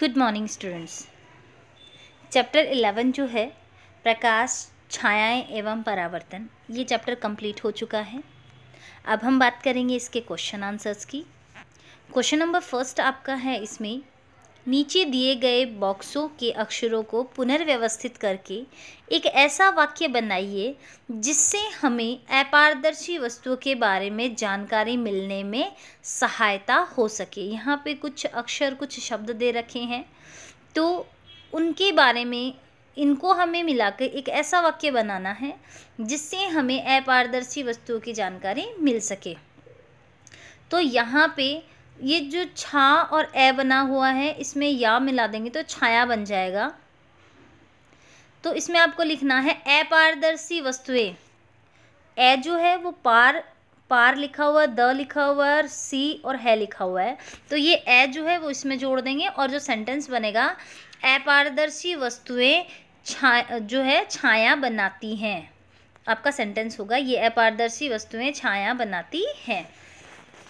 Good morning students. Chapter 11 जो है प्रकाश, छायाएं एवं परावर्तन, ये चैप्टर कंप्लीट हो चुका है। अब हम बात करेंगे इसके क्वेश्चन आंसर्स की। क्वेश्चन नंबर फर्स्ट आपका है, इसमें नीचे दिए गए बॉक्सों के अक्षरों को पुनर्व्यवस्थित करके एक ऐसा वाक्य बनाइए जिससे हमें अपारदर्शी वस्तुओं के बारे में जानकारी मिलने में सहायता हो सके। यहाँ पे कुछ अक्षर, कुछ शब्द दे रखे हैं, तो उनके बारे में इनको हमें मिलाकर एक ऐसा वाक्य बनाना है जिससे हमें अपारदर्शी वस्तुओं की जानकारी मिल सके। तो यहाँ पे ये जो छा और ए बना हुआ है, इसमें या मिला देंगे तो छाया बन जाएगा। तो इसमें आपको लिखना है अपारदर्शी वस्तुएं। ए जो है वो पार लिखा हुआ, द लिखा हुआ है, सी और है लिखा हुआ है, तो ये ए जो है वो इसमें जोड़ देंगे और जो सेंटेंस बनेगा, अपारदर्शी वस्तुएं जो है छाया बनाती हैं, आपका सेंटेंस होगा ये अपारदर्शी वस्तुएं छाया बनाती हैं।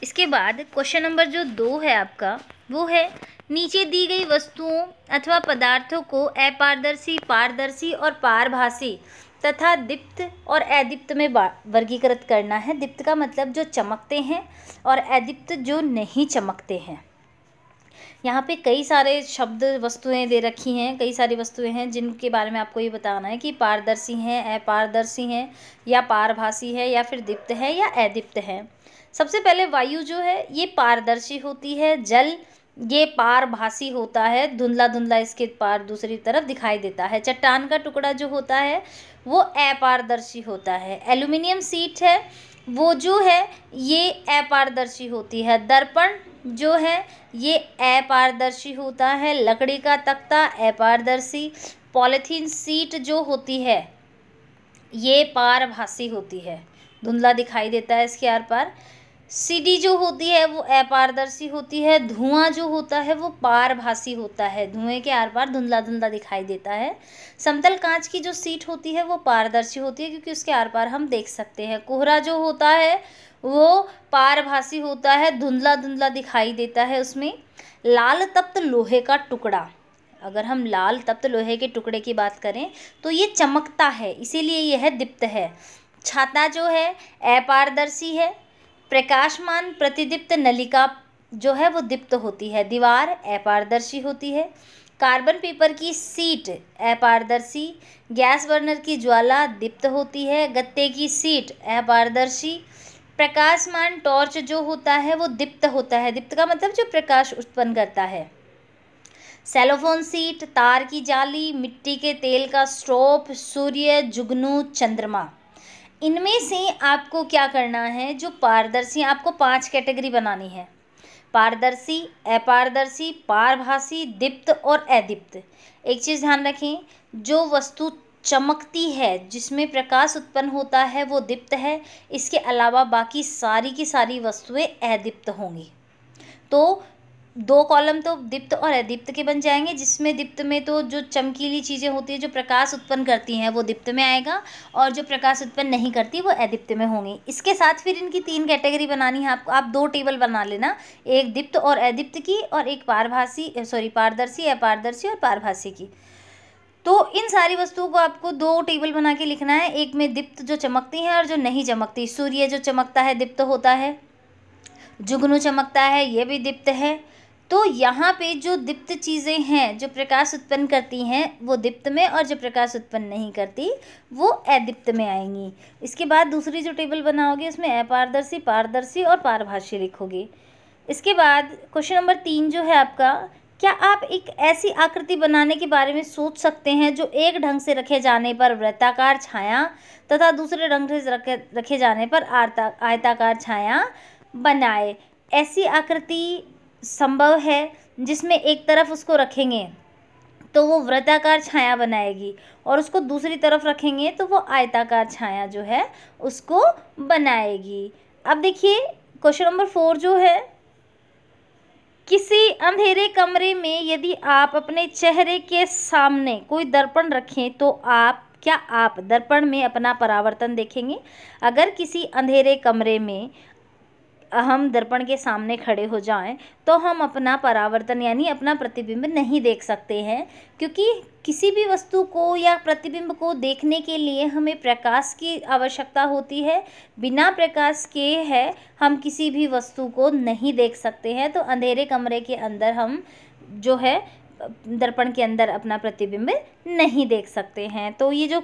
इसके बाद क्वेश्चन नंबर जो 2 है आपका, वो है नीचे दी गई वस्तुओं अथवा पदार्थों को अपारदर्शी, पारदर्शी और पारभासी तथा दीप्त और अदीप्त में वर्गीकृत करना है। दीप्त का मतलब जो चमकते हैं और अदीप्त जो नहीं चमकते हैं। यहाँ पे कई सारे शब्द, वस्तुएं दे रखी हैं, कई सारी वस्तुएं हैं जिनके बारे में आपको ये बताना है कि पारदर्शी हैं, अपारदर्शी हैं, या पारभासी है, या फिर दीप्त है या अदीप्त है। सबसे पहले वायु जो है ये पारदर्शी होती है, जल ये पारभासी होता है, धुंधला धुंधला इसके पार दूसरी तरफ दिखाई देता है। चट्टान का टुकड़ा जो होता है वो अपारदर्शी होता है। एल्युमिनियम शीट है वो जो है ये अपारदर्शी होती है। दर्पण जो है ये अपारदर्शी होता है। लकड़ी का तख्ता अपारदर्शी। पॉलीथीन शीट जो होती है ये पारभासी होती है, धुंधला दिखाई देता है इसके आर पार। सीडी जो होती है वो अपारदर्शी होती है। धुआं जो होता है वो पारभासी होता है, धुएं के आर पार धुंधला धुंधला दिखाई देता है। समतल कांच की जो सीट होती है वो पारदर्शी होती है क्योंकि उसके आर पार हम देख सकते हैं। कोहरा जो होता है वो पारभासी होता है, धुंधला धुंधला दिखाई देता है उसमें। लाल तप्त लोहे का टुकड़ा, अगर हम लाल तप्त लोहे के टुकड़े की बात करें तो ये चमकता है, इसीलिए यह दीप्त है। छाता जो है अपारदर्शी है। प्रकाशमान प्रतिदीप्त नलिका जो है वो दीप्त होती है। दीवार अपारदर्शी होती है। कार्बन पेपर की सीट अपारदर्शी। गैस बर्नर की ज्वाला दीप्त होती है। गत्ते की सीट अपारदर्शी। प्रकाशमान टॉर्च जो होता है वो दीप्त होता है। दीप्त का मतलब जो प्रकाश उत्पन्न करता है। सेलोफोन सीट, तार की जाली, मिट्टी के तेल का स्टोव, सूर्य, जुगनू, चंद्रमा। इनमें से आपको क्या करना है, जो पारदर्शी, आपको 5 कैटेगरी बनानी है। पारदर्शी, अपारदर्शी, पारभासी, दीप्त और अदीप्त। एक चीज़ ध्यान रखें, जो वस्तु चमकती है, जिसमें प्रकाश उत्पन्न होता है, वो दीप्त है। इसके अलावा बाकी सारी की सारी वस्तुएं अदीप्त होंगी। तो 2 कॉलम तो दीप्त और अदीप्त के बन जाएंगे, जिसमें दीप्त में तो जो चमकीली चीज़ें होती हैं, जो प्रकाश उत्पन्न करती हैं, वो दीप्त में आएगा, और जो प्रकाश उत्पन्न नहीं करती वो अदीप्त में होंगी। इसके साथ फिर इनकी 3 कैटेगरी बनानी है आपको। आप 2 टेबल बना लेना, एक दीप्त और अदीप्त की और एक पारदर्शी, अपारदर्शी और पारभासी की। तो इन सारी वस्तुओं को आपको 2 टेबल बना के लिखना है। एक में दीप्त जो चमकती हैं और जो नहीं चमकती। सूर्य जो चमकता है दीप्त होता है। जुगनू चमकता है, ये भी दीप्त है। तो यहाँ पे जो दीप्त चीज़ें हैं, जो प्रकाश उत्पन्न करती हैं, वो दीप्त में, और जो प्रकाश उत्पन्न नहीं करती वो अदीप्त में आएंगी। इसके बाद दूसरी जो टेबल बनाओगे उसमें अपारदर्शी, पारदर्शी और पारभासी लिखोगे। इसके बाद क्वेश्चन नंबर 3 जो है आपका, क्या आप एक ऐसी आकृति बनाने के बारे में सोच सकते हैं जो एक ढंग से रखे जाने पर वृत्ताकार छाया तथा दूसरे ढंग से रखे जाने पर आयताकार छाया बनाए। ऐसी आकृति संभव है जिसमें एक तरफ उसको रखेंगे तो वो वृत्ताकार छाया बनाएगी, और उसको दूसरी तरफ रखेंगे तो वो आयताकार छाया जो है उसको बनाएगी। अब देखिए क्वेश्चन नंबर 4 जो है, किसी अंधेरे कमरे में यदि आप अपने चेहरे के सामने कोई दर्पण रखें तो क्या आप दर्पण में अपना परावर्तन देखेंगे? अगर किसी अंधेरे कमरे में हम दर्पण के सामने खड़े हो जाएं तो हम अपना परावर्तन यानी अपना प्रतिबिंब नहीं देख सकते हैं, क्योंकि किसी भी वस्तु को या प्रतिबिंब को देखने के लिए हमें प्रकाश की आवश्यकता होती है। बिना प्रकाश के है हम किसी भी वस्तु को नहीं देख सकते हैं। तो अंधेरे कमरे के अंदर हम जो है दर्पण के अंदर अपना प्रतिबिंब नहीं देख सकते हैं। तो ये जो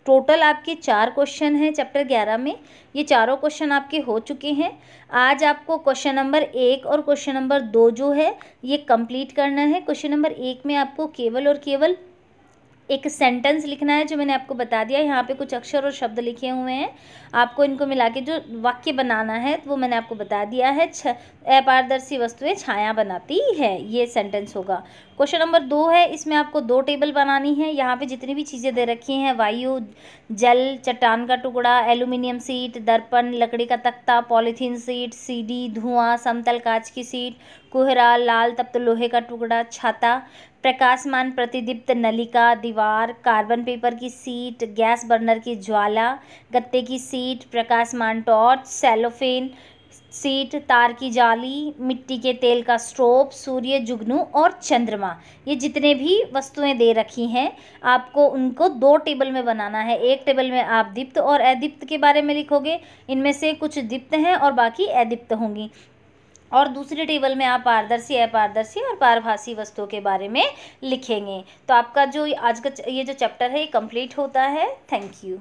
टोटल आपके 4 क्वेश्चन हैं चैप्टर 11 में, ये चारों क्वेश्चन आपके हो चुके हैं। आज आपको क्वेश्चन नंबर 1 और क्वेश्चन नंबर 2 जो है ये कंप्लीट करना है। क्वेश्चन नंबर 1 में आपको केवल और केवल एक सेंटेंस लिखना है, जो मैंने आपको बता दिया। यहाँ पे कुछ अक्षर और शब्द लिखे हुए हैं, आपको इनको मिला के जो वाक्य बनाना है वो मैंने आपको बता दिया है। अपारदर्शी वस्तुएं छाया बनाती है, ये सेंटेंस होगा। क्वेश्चन नंबर 2 है, इसमें आपको 2 टेबल बनानी है। यहाँ पे जितनी भी चीज़ें दे रखी हैं, वायु, जल, चट्टान का टुकड़ा, एल्यूमिनियम सीट, दर्पण, लकड़ी का तख्ता, पॉलीथीन सीट, सीडी, धुआं, समतल कांच की सीट, कोहरा, लाल तप्त लोहे का टुकड़ा, छाता, प्रकाशमान प्रतिदीप्त नलिका, दीवार, कार्बन पेपर की सीट, गैस बर्नर की ज्वाला, गत्ते की सीट, प्रकाशमान टॉर्च, सेलोफेन सीट, तार की जाली, मिट्टी के तेल का स्टोव, सूर्य, जुगनू और चंद्रमा, ये जितने भी वस्तुएं दे रखी हैं आपको उनको 2 टेबल में बनाना है। एक टेबल में आप दीप्त और अदीप्त के बारे में लिखोगे, इनमें से कुछ दीप्त हैं और बाकी अदीप्त होंगी, और दूसरे टेबल में आप पारदर्शी, अपारदर्शी और पारभासी वस्तुओं के बारे में लिखेंगे। तो आपका जो आज का ये जो चैप्टर है ये कंप्लीट होता है। Thank you.